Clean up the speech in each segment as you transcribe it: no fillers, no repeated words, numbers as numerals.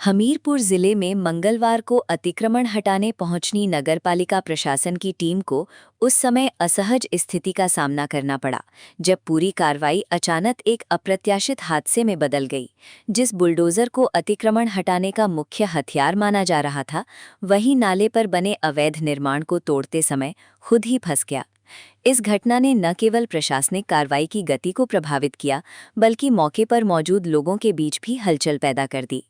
हमीरपुर जिले में मंगलवार को अतिक्रमण हटाने पहुंची नगरपालिका प्रशासन की टीम को उस समय असहज स्थिति का सामना करना पड़ा जब पूरी कार्रवाई अचानक एक अप्रत्याशित हादसे में बदल गई। जिस बुलडोजर को अतिक्रमण हटाने का मुख्य हथियार माना जा रहा था, वही नाले पर बने अवैध निर्माण को तोड़ते समय खुद ही फंस गया। इस घटना ने न केवल प्रशासनिक कार्रवाई की गति को प्रभावित किया, बल्कि मौके पर मौजूद लोगों के बीच भी हलचल पैदा कर दी।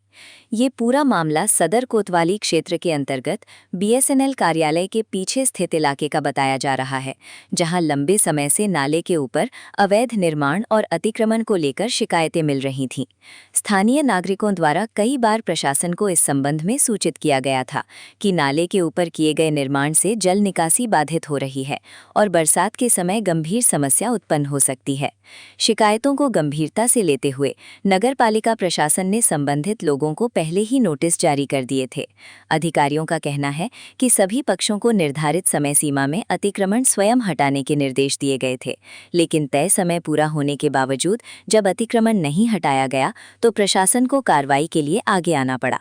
ये पूरा मामला सदर कोतवाली क्षेत्र के अंतर्गत बीएसएनएल कार्यालय के पीछे स्थित इलाके का बताया जा रहा है, जहां लंबे समय से नाले के ऊपर अवैध निर्माण और अतिक्रमण को लेकर शिकायतें मिल रही थीं। स्थानीय नागरिकों द्वारा कई बार प्रशासन को इस संबंध में सूचित किया गया था कि नाले के ऊपर किए गए निर्माण से जल निकासी बाधित हो रही है और बरसात के समय गंभीर समस्या उत्पन्न हो सकती है। शिकायतों को गंभीरता से लेते हुए नगरपालिका प्रशासन ने संबंधित लोगों को पहले ही नोटिस जारी कर दिए थे। अधिकारियों का कहना है कि सभी पक्षों को निर्धारित समय सीमा में अतिक्रमण स्वयं हटाने के निर्देश दिए गए थे, लेकिन तय समय पूरा होने के बावजूद जब अतिक्रमण नहीं हटाया गया तो प्रशासन को कार्रवाई के लिए आगे आना पड़ा।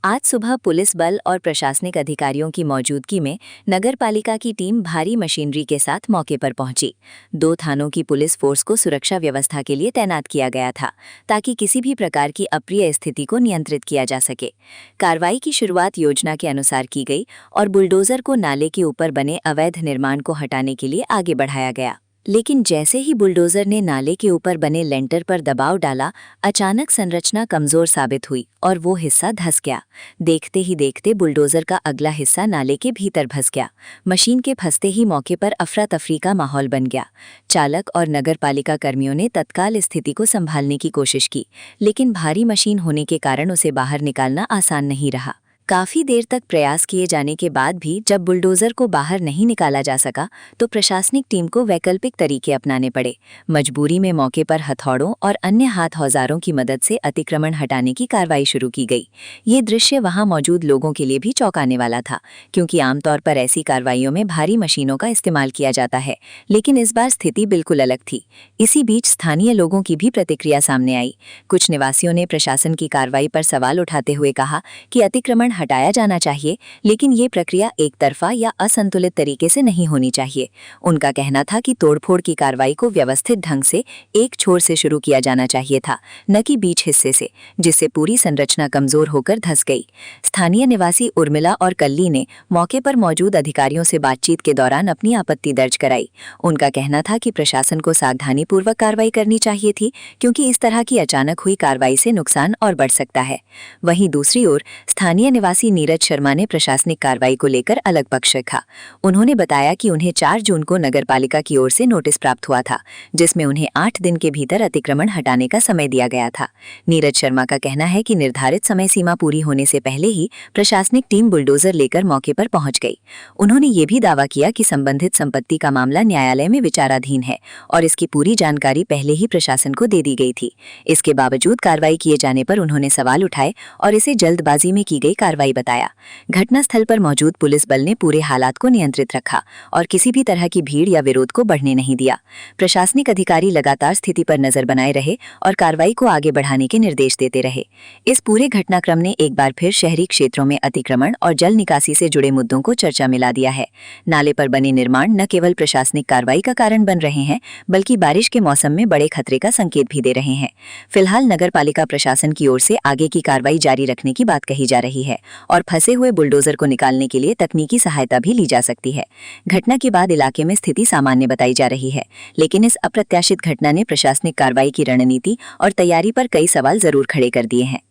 आज सुबह पुलिस बल और प्रशासनिक अधिकारियों की मौजूदगी में नगरपालिका की टीम भारी मशीनरी के साथ मौके पर पहुंची। 2 थानों की पुलिस फोर्स को सुरक्षा व्यवस्था के लिए तैनात किया गया था, ताकि किसी भी प्रकार की अप्रिय स्थिति को नियंत्रित किया जा सके। कार्रवाई की शुरुआत योजना के अनुसार की गई और बुलडोजर को नाले के ऊपर बने अवैध निर्माण को हटाने के लिए आगे बढ़ाया गया। लेकिन जैसे ही बुलडोजर ने नाले के ऊपर बने लेंटर पर दबाव डाला, अचानक संरचना कमजोर साबित हुई और वो हिस्सा धंस गया। देखते ही देखते बुलडोजर का अगला हिस्सा नाले के भीतर फंस गया। मशीन के फंसते ही मौके पर अफरा तफरी का माहौल बन गया। चालक और नगरपालिका कर्मियों ने तत्काल स्थिति को संभालने की कोशिश की, लेकिन भारी मशीन होने के कारण उसे बाहर निकालना आसान नहीं रहा। काफी देर तक प्रयास किए जाने के बाद भी जब बुलडोजर को बाहर नहीं निकाला जा सका तो प्रशासनिक टीम को वैकल्पिक तरीके अपनाने पड़े। मजबूरी में मौके पर हथौड़ों और अन्य हाथ औजारों की मदद से अतिक्रमण हटाने की कार्रवाई शुरू की गई। ये दृश्य वहां मौजूद लोगों के लिए भी चौंकाने वाला था, क्योंकि आमतौर पर ऐसी कार्रवाइयों में भारी मशीनों का इस्तेमाल किया जाता है, लेकिन इस बार स्थिति बिल्कुल अलग थी। इसी बीच स्थानीय लोगों की भी प्रतिक्रिया सामने आई। कुछ निवासियों ने प्रशासन की कार्रवाई पर सवाल उठाते हुए कहा कि अतिक्रमण हटाया जाना चाहिए, लेकिन ये प्रक्रिया एक तरफा या असंतुलित तरीके से नहीं होनी चाहिए। उनका कहना था कि तोड़फोड़ की कार्रवाई को व्यवस्थित ढंग से एक छोर से शुरू किया जाना चाहिए था, न कि बीच हिस्से से, जिससे पूरी संरचना कमजोर होकर धंस गई। स्थानीय निवासी उर्मिला और कल्ली ने मौके पर मौजूद अधिकारियों से बातचीत के दौरान अपनी आपत्ति दर्ज कराई। उनका कहना था कि प्रशासन को सावधानीपूर्वक कार्रवाई करनी चाहिए थी, क्योंकि इस तरह की अचानक हुई कार्रवाई से नुकसान और बढ़ सकता है। वहीं दूसरी ओर स्थानीय निवासी नीरज शर्मा ने प्रशासनिक कार्रवाई को लेकर अलग पक्ष रखा। उन्होंने बताया कि उन्हें 4 जून को नगरपालिका की ओर से नोटिस प्राप्त हुआ था, जिसमें उन्हें 8 दिन के भीतर अतिक्रमण हटाने का समय दिया गया था। नीरज शर्मा का कहना है कि निर्धारित समय सीमा पूरी होने से पहले ही प्रशासनिक टीम बुलडोजर लेकर मौके पर पहुंच गई। उन्होंने ये भी दावा किया कि संबंधित संपत्ति का मामला न्यायालय में विचाराधीन है और इसकी पूरी जानकारी पहले ही प्रशासन को दे दी गई थी। इसके बावजूद कार्रवाई किए जाने पर उन्होंने सवाल उठाए और इसे जल्दबाजी में की गई कार्रवाई बताया। घटनास्थल पर मौजूद पुलिस बल ने पूरे हालात को नियंत्रित रखा और किसी भी तरह की भीड़ या विरोध को बढ़ने नहीं दिया। प्रशासनिक अधिकारी लगातार स्थिति पर नजर बनाए रहे और कार्रवाई को आगे बढ़ाने के निर्देश देते रहे। इस पूरे घटनाक्रम ने एक बार फिर शहरी क्षेत्रों में अतिक्रमण और जल निकासी से जुड़े मुद्दों को चर्चा में ला दिया है। नाले पर बने निर्माण न केवल प्रशासनिक कार्रवाई का कारण बन रहे हैं, बल्कि बारिश के मौसम में बड़े खतरे का संकेत भी दे रहे हैं। फिलहाल नगरपालिका प्रशासन की ओर से आगे की कार्रवाई जारी रखने की बात कही जा रही है और फंसे हुए बुलडोजर को निकालने के लिए तकनीकी सहायता भी ली जा सकती है। घटना के बाद इलाके में स्थिति सामान्य बताई जा रही है, लेकिन इस अप्रत्याशित घटना ने प्रशासनिक कार्रवाई की रणनीति और तैयारी पर कई सवाल जरूर खड़े कर दिए हैं।